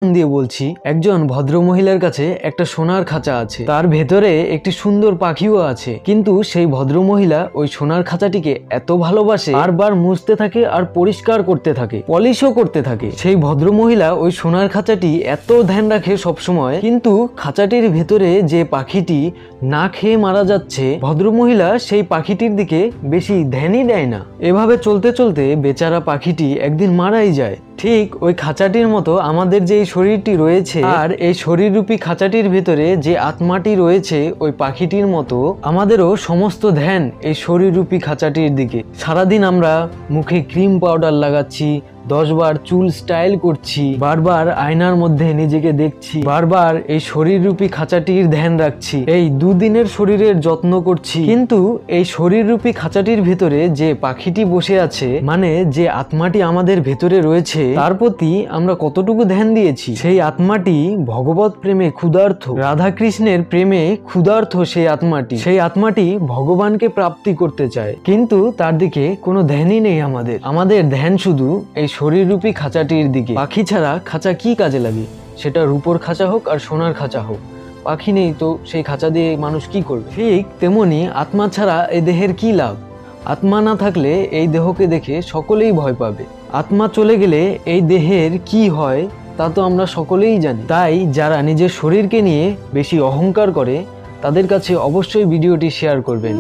দিয়ে বলছি, একজন ভদ্রমহিলার কাছে একটা সোনার খাঁচা আছে, তার ভেতরে একটি সুন্দর পাখিও আছে, কিন্তু সেই ভদ্রমহিলা ওই সোনার খাঁচাটিকে এত ভালোবাসে, বারবার মুছতে থাকে আর পরিষ্কার করতে থাকে, পলিশও করতে থাকে। সেই ভদ্রমহিলা ওই সোনার খাঁচাটি এত ধ্যান রাখে সবসময়, কিন্তু খাঁচাটির ভেতরে যে পাখিটি না খেয়ে মারা যাচ্ছে, ভদ্রমহিলা সেই পাখিটির দিকে বেশি ধ্যানই দেয় না। এভাবে চলতে চলতে বেচারা পাখিটি একদিন মারাই যায়। ঠিক ওই খাঁচাটির মতো আমাদের যে শরীরটি রয়েছে, আর এই শরীররূপী খাঁচাটির ভিতরে যে আত্মাটি রয়েছে ওই পাখিটির মতো, আমাদেরও সমস্ত ধ্যান এই শরীররূপী খাঁচাটির দিকে। সারাদিন আমরা মুখে ক্রিম পাউডার লাগাচ্ছি, 10 বার চুল স্টাইল করছি, বারবার আয়নার মধ্যে নিজেকে দেখছি, বারবার এই শরীররূপী খাঁচাটির ধ্যান রাখছি, এই দুদিনের শরীরের যত্ন করছি, কিন্তু এই শরীররূপী খাঁচাটির ভিতরে যে পাখিটি বসে আছে, মানে যে আত্মাটি আমাদের ভেতরে রয়েছে, তার প্রতি আমরা কতটুকু ধ্যান দিয়েছি? সেই আত্মাটি ভগবত প্রেমে ক্ষুধার্ত, রাধা কৃষ্ণের প্রেমে ক্ষুধার্ত। সেই আত্মাটি ভগবানকে প্রাপ্তি করতে চায়, কিন্তু তার দিকে কোনো ধ্যানই নেই। আমাদের ধ্যান শুধু এই শরীররূপী খাঁচাটির দিকে। পাখি ছাড়া খাঁচা কি কাজে লাগে? সেটা রূপোর খাঁচা হোক আর সোনার খাঁচা হোক, পাখি নেই তো সেই খাঁচা দিয়ে মানুষ কি করবে? ঠিক তেমনি আত্মা ছাড়া এই দেহের কি লাভ? আত্মা না থাকলে এই দেহকে দেখে সকলেই ভয় পাবে। আত্মা চলে গেলে এই দেহের কি হয় তা তো আমরা সকলেই জানি। তাই যারা নিজের শরীরকে নিয়ে বেশি অহংকার করে, তাদের কাছে অবশ্যই ভিডিওটি শেয়ার করবেন।